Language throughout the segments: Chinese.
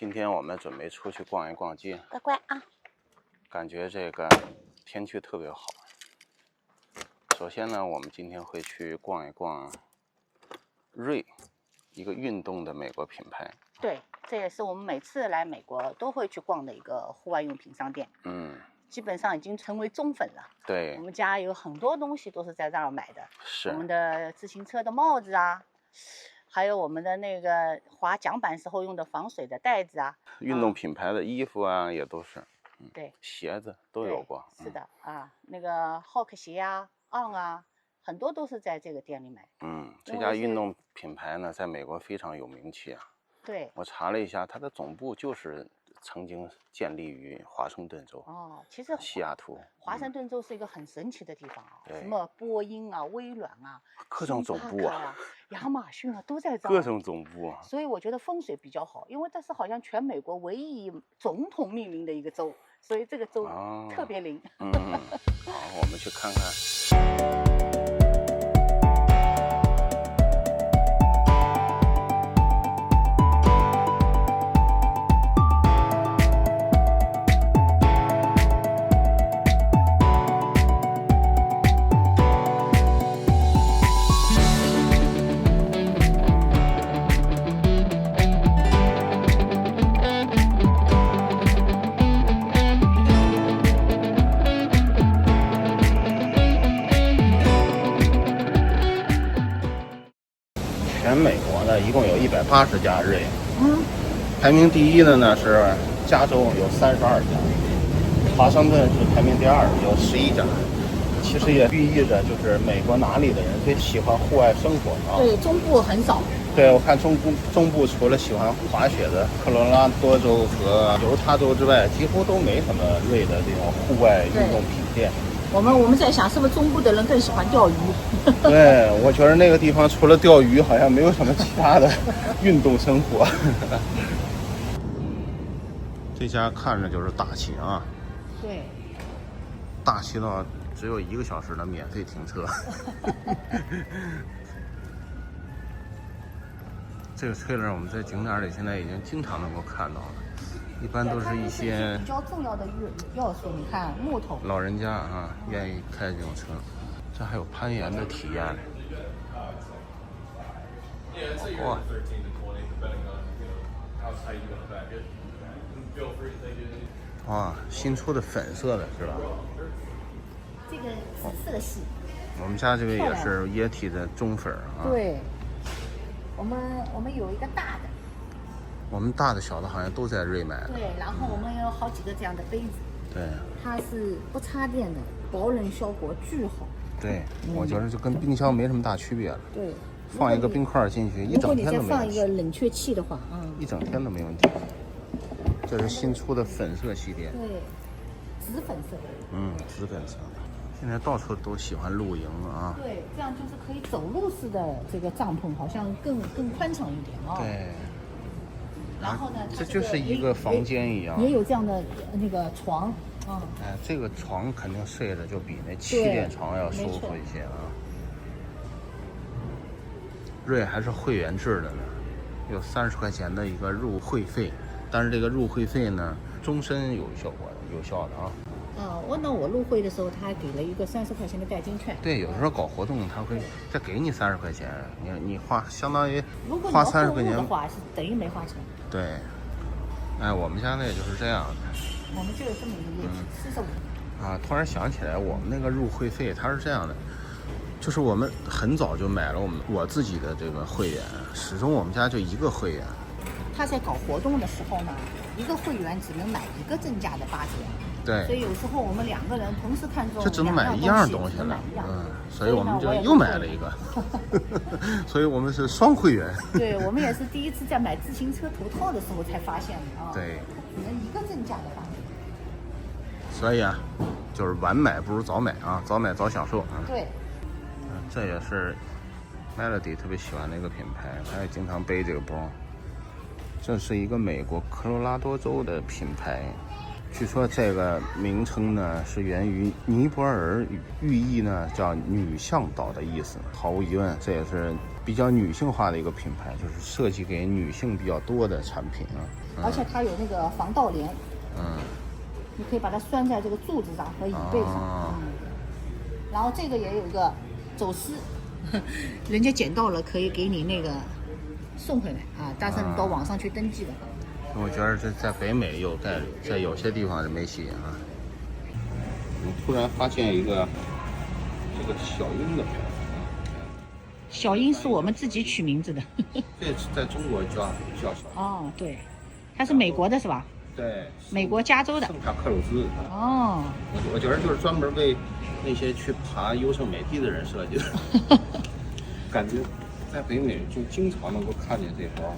今天我们准备出去逛一逛街，乖乖啊！感觉这个天气特别好。首先呢，我们今天会去逛一逛瑞，一个运动的美国品牌。对，这也是我们每次来美国都会去逛的一个户外用品商店。基本上已经成为忠粉了。对，我们家有很多东西都是在这儿买的。是我们的自行车的帽子啊，还有我们的那个滑桨板时候用的防水的袋子啊，运动品牌的衣服啊，也都是。对，鞋子都有过。是的啊，那个 Hawk 鞋啊 ，On 啊，很多都是在这个店里买。这家运动品牌呢，在美国非常有名气啊。对，我查了一下，它的总部就是曾经建立于华盛顿州。其实西雅图。华盛顿州是一个很神奇的地方啊，对，什么波音啊、微软啊、各种总部啊、亚马逊啊都在这儿。各种总部啊。所以我觉得风水比较好，因为这是好像全美国唯一以总统命名的一个州，所以这个州特别灵。好，我们去看看。全美国呢，一共有180家瑞，排名第一的呢是加州，有32家，华盛顿是排名第2，有11家。其实也寓意着就是美国哪里的人最喜欢户外生活啊。对，中部很少。对，我看中部除了喜欢滑雪的科罗拉多州和犹他州之外，几乎都没什么瑞的这种户外运动品店。我们在想，是不是中部的人更喜欢钓鱼？对，我觉得那个地方除了钓鱼，好像没有什么其他的运动生活。这家看着就是大气啊。对。大气到只有1个小时的免费停车。这个车辆我们在景点里现在已经经常能够看到了。一般都是一些比较重要的要素，你看木头，老人家啊愿意开这种车。这还有攀岩的体验。哇！哇，新出的粉色的是吧？这个紫色系。我们家这个也是液体的中粉啊。对。我们有一个大的。我们大的小的好像都在瑞买的。对，然后我们有好几个这样的杯子。对。它是不插电的，保冷效果巨好。对，我觉得就跟冰箱没什么大区别了。对。放一个冰块进去，一整天都没问题。如果你再放一个冷却器的话，一整天都没问题。这是新出的粉色系列。对，紫粉色。紫粉色。现在到处都喜欢露营啊。对，这样就是可以走路式的这个帐篷，好像更宽敞一点啊。对。然后呢，这就是一个房间一样。也有这样的那个床。这个床肯定睡着就比那气垫床要舒服一些啊。瑞还是会员制的呢，有30块钱的一个入会费，但是这个入会费呢，终身有效的啊。我入会的时候，他还给了一个30块钱的代金券。对，有时候搞活动，他会再给你30块钱，你花相当于花30块钱的话，是等于没花钱。对，我们家那也就是这样的。我们就有这么一个业绩，45。突然想起来，我们那个入会费它是这样的。就是我们很早就买了我自己的这个会员，始终我们家就一个会员。他在搞活动的时候呢，一个会员只能买一个正价的8折。对。所以有时候我们2个人同时看中，就只能买一样东西了。所以我们就又买了一个。所以我们是双会员。对，我们也是第一次在买自行车头套的时候才发现的啊。对。只能一个正价的8折。所以就是晚买不如早买啊，早买早享受啊。对。这也是 Melody 特别喜欢的一个品牌，他也经常背这个包。这是一个美国科罗拉多州的品牌，据说这个名称呢是源于尼泊尔语，寓意呢叫女向导的意思。毫无疑问，这也是比较女性化的一个品牌，就是设计给女性比较多的产品啊。而且它有那个防盗帘，你可以把它拴在这个柱子上和椅背上。然后这个也有一个走私，人家捡到了可以给你那个送回来啊，但是你到网上去登记的话。我觉得这在北美有在有些地方是没戏啊。我突然发现一个这个小鹰的牌子，小鹰是我们自己取名字的。这在中国叫小鹰。哦，对，它是美国的是吧？对，美国加州的。圣塔克鲁兹。哦，我觉得就是专门为那些去爬优胜美地的人设计的。感觉在北美就经常能够看见这包。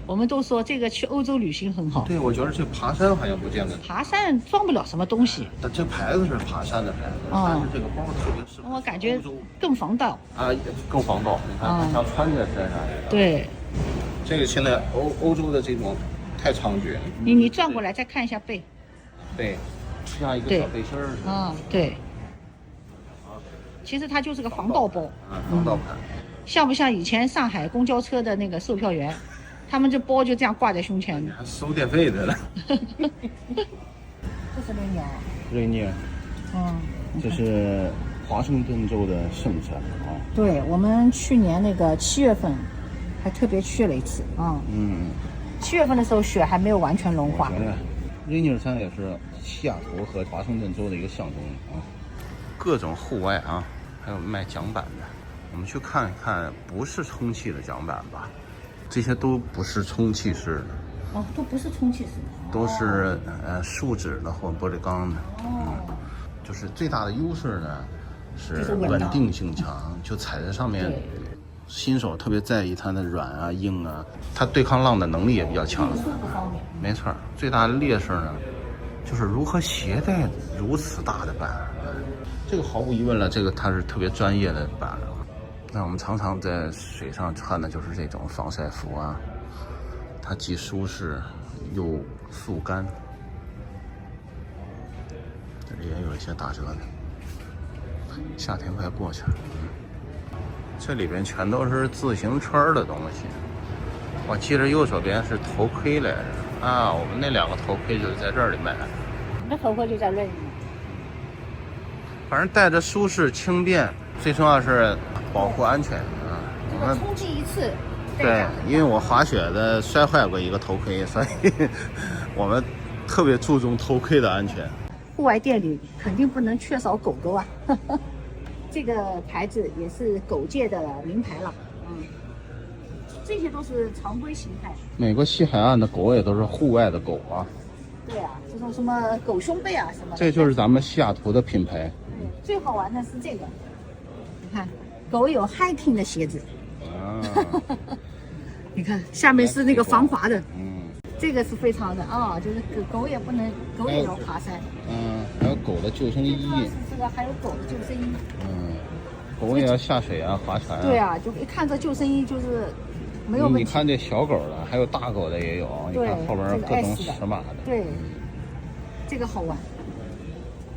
我们都说这个去欧洲旅行很好。对，我觉得这爬山好像不见得。爬山装不了什么东西。但这牌子是爬山的牌子，但是这个包特别适合。我感觉更防盗。啊，更防盗。你看，它像穿在身上。对。这个现在欧洲的这种太猖獗。你转过来再看一下背。背，像一个小背心儿似的。对。其实它就是个防盗包。防盗牌。像不像以前上海公交车的那个售票员？他们这包就这样挂在胸前，还收电费的了。这是雷尼尔。雷尼尔，这是华盛顿州的盛产啊。对，我们去年那个7月份还特别去了一次啊。7月份的时候雪还没有完全融化。雷尼尔山也是西雅图和华盛顿州的一个象征啊。各种户外啊，还有卖桨板的，我们去看一看不是充气的桨板吧。这些都不是充气式的，都不是充气式的，都是树脂的或玻璃钢的。就是最大的优势呢是稳定性强，就踩在上面，新手特别在意它的软啊硬啊，它对抗浪的能力也比较强。没错，最大的劣势呢就是如何携带如此大的板。这个毫无疑问了，这个它是特别专业的板。那我们常常在水上穿的就是这种防晒服啊，它既舒适又速干。这里也有一些打折的，夏天快过去了。这里边全都是自行车的东西。我记着右手边是头盔来着啊，我们那2个头盔就是在这里买的。你的头盔就在瑞士。反正戴着舒适轻便，最重要是保护安全啊！我们充气一次。对，因为我滑雪的摔坏过一个头盔，所以我们特别注重头盔的安全。户外店里肯定不能缺少狗狗啊，这个牌子也是狗界的名牌了。这些都是常规形态。美国西海岸的狗也都是户外的狗啊。对啊，这种什么狗胸背啊什么的。这就是咱们西雅图的品牌。最好玩的是这个，你看，狗有 hiking 的鞋子。你看下面是那个防滑的。这个是非常的就是狗也不能，狗也要爬山。还有狗的救生衣。这个还有狗的救生衣。狗也要下水啊，划船啊。对啊，就一看这救生衣就是没有问题。你看这小狗的，还有大狗的也有。你看后边各种尺码的。对，这个好玩。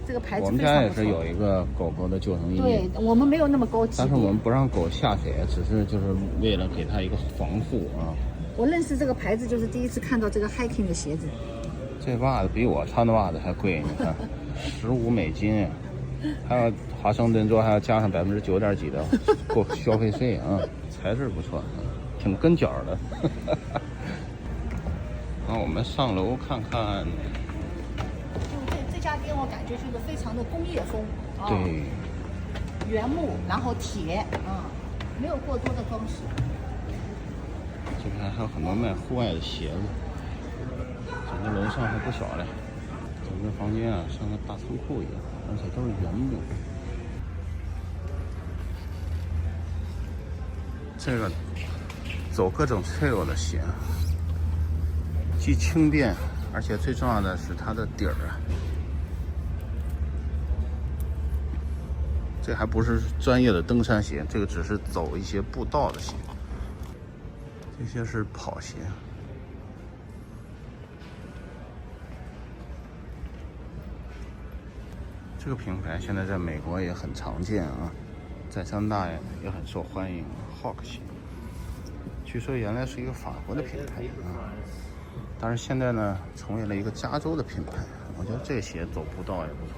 这个牌子我们家也是有一个狗狗的救生衣。对，我们没有那么高级。但是我们不让狗下水，只是就是为了给它一个防护啊。我认识这个牌子就是第一次看到这个 hiking 的鞋子。这袜子比我穿的袜子还贵，你看，$15，还有华盛顿州还要加上9%几的消费税啊，材质不错，挺跟脚的。然后我们上楼看看。这家店我感觉就是非常的工业风。对。原木，然后铁，没有过多的装饰。这边还有很多卖户外的鞋子，整个楼上还不小嘞，整个房间啊像个大仓库一样，而且都是原木。这个走各种 trail 的鞋，既轻便，而且最重要的是它的底儿啊。这还不是专业的登山鞋，这个只是走一些步道的鞋。这些是跑鞋。这个品牌现在在美国也很常见啊，在加拿大也很受欢迎，Hawk鞋。据说原来是一个法国的品牌啊，但是现在呢成为了一个加州的品牌。我觉得这鞋走步道也不错，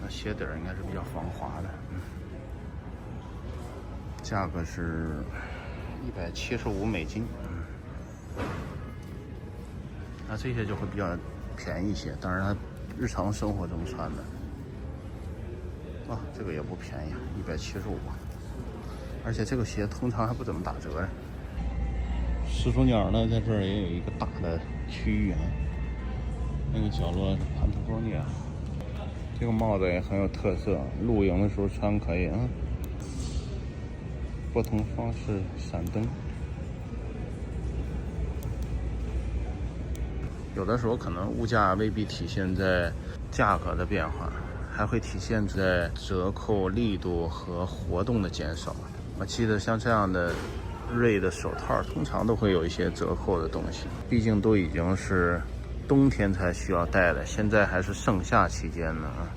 那鞋底儿应该是比较防滑的。价格是$175。那这些就会比较便宜一些，当然它日常生活中穿的。这个也不便宜，175。而且这个鞋通常还不怎么打折呀。始祖鸟呢，在这儿也有一个大的区域啊，那个角落是潘塔哥尼亚。这个帽子也很有特色，露营的时候穿可以啊。不同方式闪灯，有的时候可能物价未必体现在价格的变化，还会体现在折扣力度和活动的减少。我记得像这样的瑞的手套通常都会有一些折扣的东西，毕竟都已经是冬天才需要戴的，现在还是盛夏期间呢啊。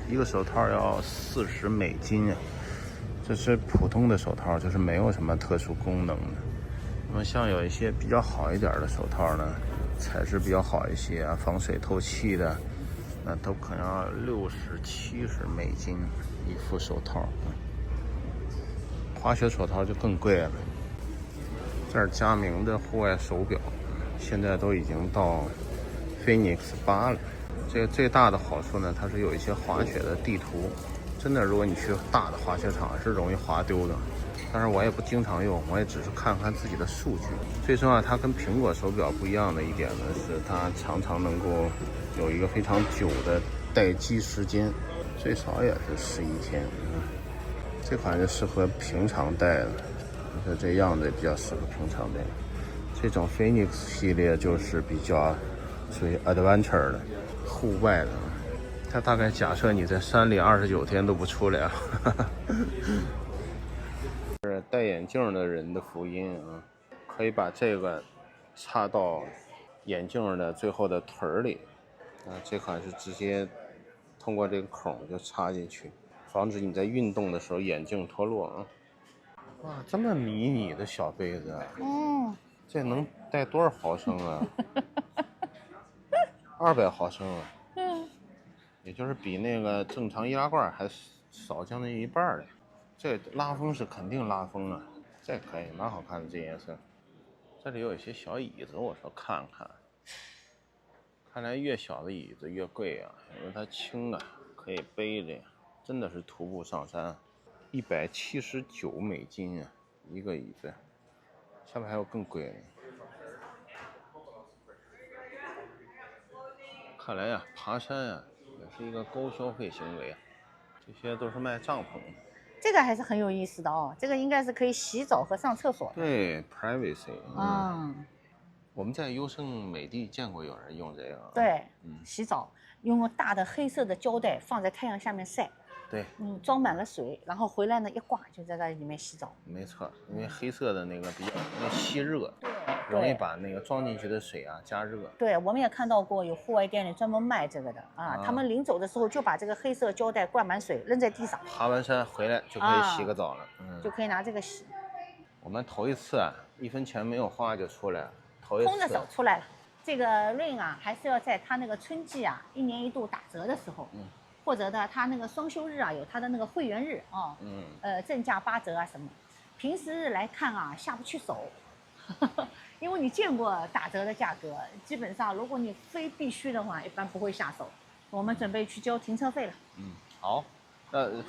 一个手套要$40啊，这是普通的手套，就是没有什么特殊功能的。那么像有一些比较好一点的手套呢，材质比较好一些啊，防水透气的，那都可能要$60-70一副手套。滑雪手套就更贵了。这儿佳明的户外手表现在都已经到 Phoenix 8了。这个最大的好处呢，它是有一些滑雪的地图，真的如果你去大的滑雪场是容易滑丢的。但是我也不经常用，我也只是看看自己的数据。最重要，它跟苹果手表不一样的一点呢，是它常常能够有一个非常久的待机时间，最少也是11天。这款是适合平常戴的，我觉得这样子也比较适合平常戴。这种 Phoenix 系列就是比较属于 adventure 的，户外的。它大概假设你在山里29天都不出来啊。是戴眼镜的人的福音啊，可以把这个插到眼镜的最后的腿里啊。这款是直接通过这个孔就插进去，防止你在运动的时候眼镜脱落啊。哇，这么迷你的小杯子啊！这能带多少毫升啊？200毫升啊！也就是比那个正常易拉罐还少将近一半的。这拉风是肯定拉风了，这可以，蛮好看的这颜色。这里有一些小椅子，我说看看，看来越小的椅子越贵啊，因为它轻啊，可以背着呀。真的是徒步上山，$179啊，一个椅子。下面还有更贵的。看来呀，爬山啊也是一个高消费行为啊。这些都是卖帐篷的。这个还是很有意思的哦，这个应该是可以洗澡和上厕所的。对 ，privacy。我们在优胜美地见过有人用这个。对，洗澡用大的黑色的胶带放在太阳下面晒。对，装满了水，然后回来呢一挂就在里面洗澡。没错，因为黑色的那个比较吸热，容易把那个装进去的水啊加热。对，我们也看到过有户外店里专门卖这个的啊，他们临走的时候就把这个黑色胶带灌满水扔在地上，爬完山回来就可以洗个澡了，就可以拿这个洗。我们头一次啊，1分钱没有花就出来了，头一次空着手出来了。这个 Rain 啊，还是要在它那个春季啊，1年1度打折的时候，或者呢，它那个双休日啊，有它的那个会员日啊，正价8折啊什么。平时日来看啊，下不去手，因为你见过打折的价格，基本上如果你非必须的话，一般不会下手。我们准备去交停车费了。好，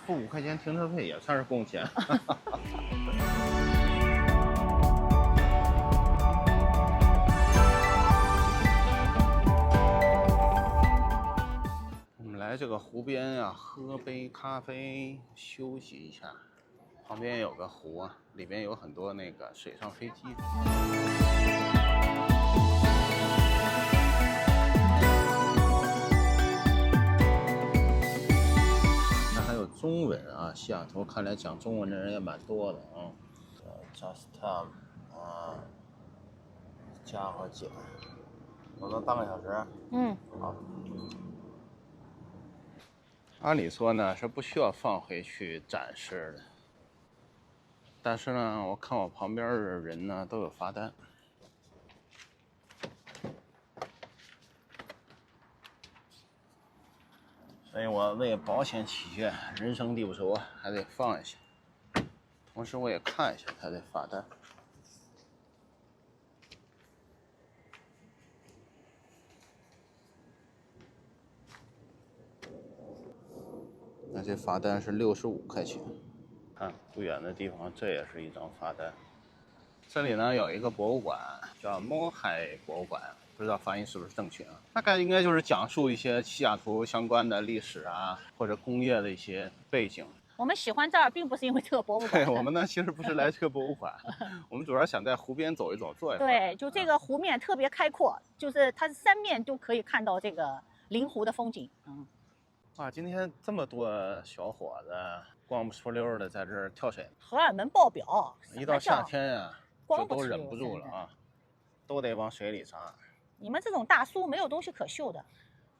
付5块钱停车费也算是贡献。来这个湖边呀，喝杯咖啡，休息一下。旁边有个湖啊，里边有很多那个水上飞机。那还有中文啊，西雅图看来讲中文的人也蛮多的啊。Just time 啊，加和减，我能半个小时。好。按理说呢是不需要放回去展示的，但是呢，我看我旁边的人呢都有罚单。所以我为保险起见，人生地不熟啊，还得放一下。同时我也看一下他的罚单。那这罚单是65块钱。看不远的地方，这也是一张罚单。这里呢有一个博物馆，叫摸海博物馆，不知道发音是不是正确啊？大概应该就是讲述一些西雅图相关的历史啊，或者工业的一些背景。我们喜欢这儿，并不是因为这个博物馆。对，我们呢其实不是来这个博物馆，我们主要想在湖边走一走，坐一会儿。对，就这个湖面特别开阔，就是它三面都可以看到这个临湖的风景。哇，今天这么多小伙子光不出溜的在这儿跳水，荷尔蒙爆表。一到夏天呀，就都忍不住了啊，都得往水里扎。你们这种大叔没有东西可秀的。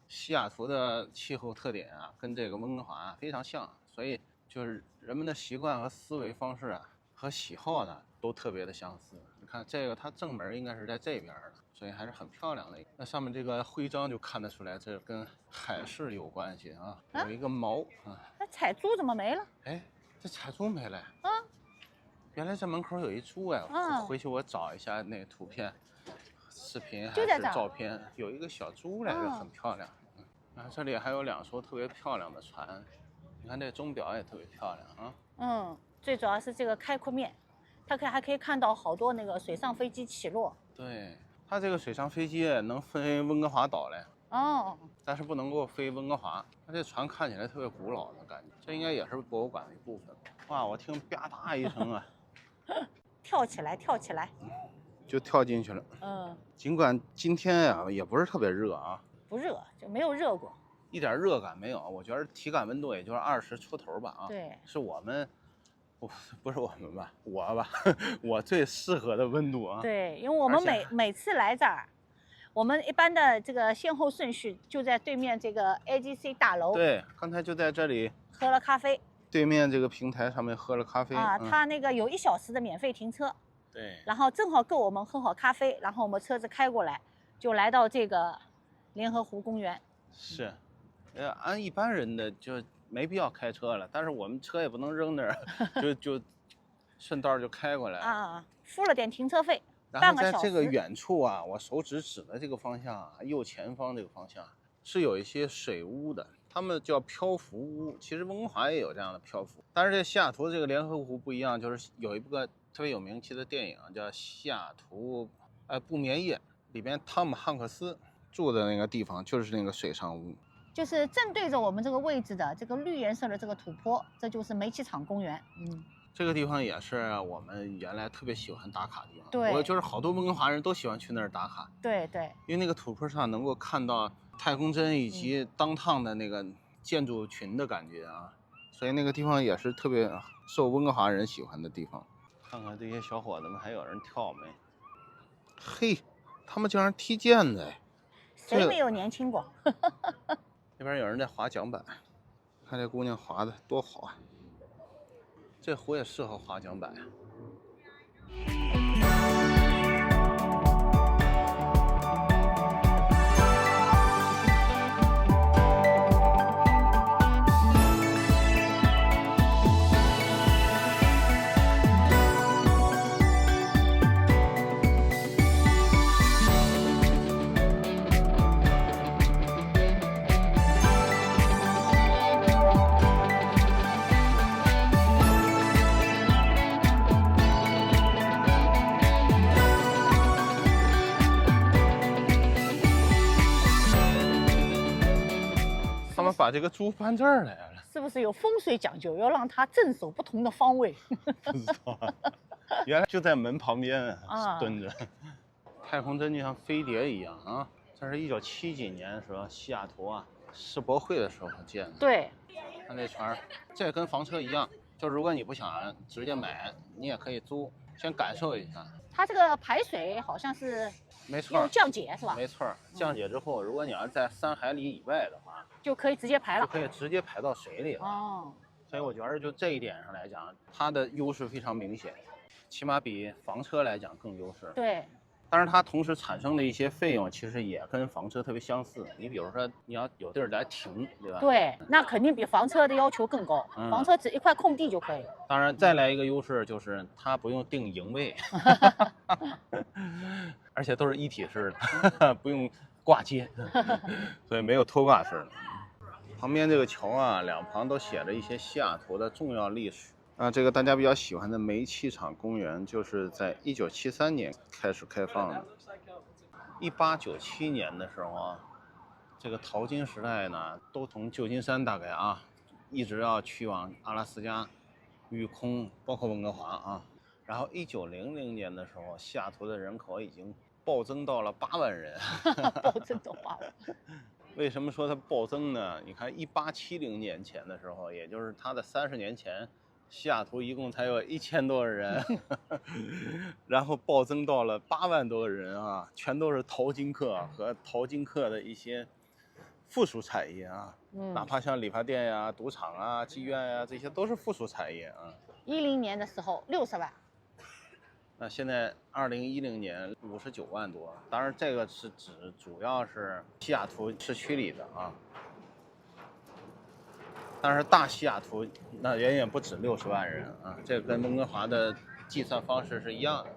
西雅图的气候特点啊，跟这个温哥华非常像，所以就是人们的习惯和思维方式啊，和喜好呢都特别的相似。你看这个，它正门应该是在这边的，所以还是很漂亮的。那上面这个徽章就看得出来，这跟海事有关系啊，有一个锚啊。那彩珠怎么没了？哎，这彩珠没了啊！原来这门口有一珠哎，回去我找一下那个图片、视频还是照片，有一个小珠来着，很漂亮。啊，这里还有2艘特别漂亮的船，你看这钟表也特别漂亮啊。最主要是这个开阔面，它还可以看到好多那个水上飞机起落。对，它这个水上飞机能飞温哥华岛嘞。但是不能够飞温哥华。它这船看起来特别古老的感觉，这应该也是博物馆的一部分。哇，我听吧嗒一声啊，跳起来，跳起来，就跳进去了。尽管今天呀也不是特别热啊。不热，就没有热过，一点热感没有。我觉得体感温度也就是20出头吧啊。对，是我们，不是我们吧，我吧，我最适合的温度啊。对，因为我们每次来这儿，我们一般的这个先后顺序就在对面这个 AGC 大楼。对，刚才就在这里喝了咖啡。对面这个平台上面喝了咖啡啊，它那个有1小时的免费停车。对，然后正好够我们喝好咖啡，然后我们车子开过来，就来到这个联合湖公园。是，按一般人的就没必要开车了，但是我们车也不能扔那儿，就顺道就开过来啊，付了点停车费，然后在这个远处啊，我手指的这个方向啊，右前方这个方向是有一些水屋的，他们叫漂浮屋。其实温哥华也有这样的漂浮，但是这西雅图这个联合湖不一样，就是有一个特别有名气的电影叫《西雅图不眠夜》，里边汤姆汉克斯住的那个地方就是那个水上屋，就是正对着我们这个位置的这个绿颜色的这个土坡，这就是煤气厂公园。这个地方也是我们原来特别喜欢打卡的地方。对，我就是好多温哥华人都喜欢去那儿打卡。对对，因为那个土坡上能够看到太空针以及当趟的那个建筑群的感觉啊，所以那个地方也是特别受温哥华人喜欢的地方。看看这些小伙子们还有人跳没？嘿，他们竟然踢毽子！谁没有年轻过？那边有人在划桨板，看这姑娘划的多好啊！这湖也适合划桨板呀。他们把这个猪搬这儿来了，是不是有风水讲究，要让它镇守不同的方位？不知道，原来就在门旁边蹲着。太空针就像飞碟一样啊！这是1970几年的时候，西雅图世博会的时候建的。对，看这船，这跟房车一样，就如果你不想直接买，你也可以租，先感受一下。它这个排水好像是没错，用降解是吧？没错，降解之后，如果你要在3海里以外的话，就可以直接排了，就可以直接排到水里了。所以我觉得就这一点上来讲，它的优势非常明显，起码比房车来讲更优势。对。但是它同时产生的一些费用，其实也跟房车特别相似。你比如说，你要有地儿来停，对吧？对，那肯定比房车的要求更高。房车只一块空地就可以。当然，再来一个优势就是它不用定营位，而且都是一体式的，不用挂接，所以没有拖挂式的。旁边这个桥啊，两旁都写着一些西雅图的重要历史。这个大家比较喜欢的煤气厂公园，就是在1973年开始开放的。1897年的时候啊，这个淘金时代呢，都从旧金山大概啊，一直要去往阿拉斯加、育空，包括温哥华啊。然后1900年的时候，西雅图的人口已经暴增到了8万人。暴增到8万。为什么说它暴增呢？你看1870年前的时候，也就是它的30年前。西雅图一共才有1000多人，然后暴增到了8万多人啊，全都是淘金客和淘金客的一些附属产业啊，哪怕像理发店呀、赌场啊、妓院呀，这些都是附属产业啊。10年的时候60万，那现在2010年59万多，当然这个是指主要是西雅图市区里的啊。但是大西雅图那远远不止60万人啊，这跟温哥华的计算方式是一样的。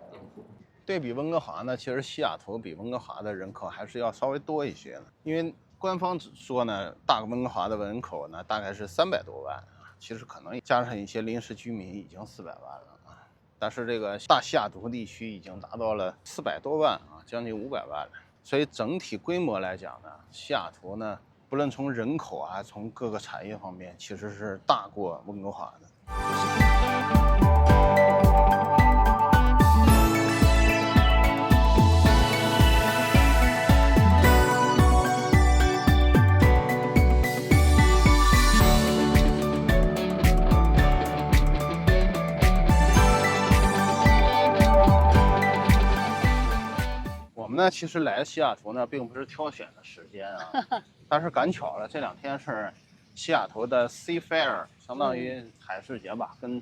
对比温哥华呢，其实西雅图比温哥华的人口还是要稍微多一些的，因为官方只说呢，大温哥华的人口呢大概是300多万啊，其实可能加上一些临时居民已经400万了啊。但是这个大西雅图地区已经达到了400多万啊，将近500万了。所以整体规模来讲呢，西雅图呢。不论从人口啊，从各个产业方面，其实是大过温哥华的。我们呢，其实来西雅图呢，并不是挑选的时间啊。但是赶巧了，这2天是西雅图的 Sea Fair， 相当于海事节吧，跟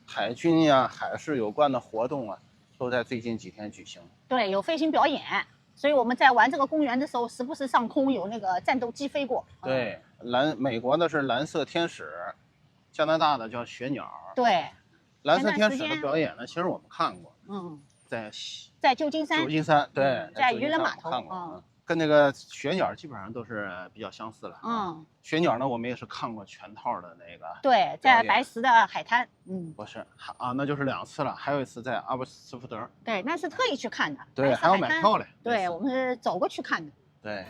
海军呀、海事有关的活动啊，都在最近几天举行。对，有飞行表演，所以我们在玩这个公园的时候，时不时上空有那个战斗机飞过。对，美国的是蓝色天使，加拿大的叫雪鸟。对，蓝色天使的表演呢，其实我们看过。在旧金山。对，在渔人码头看过。跟那个雪鸟基本上都是比较相似了。雪鸟呢，我们也是看过全套的那个。对，在白石的海滩。不是啊，那就是2次了，还有一次在阿布斯福德。对，那是特意去看的。对，还要买票嘞。对，我们是走过去看的。对。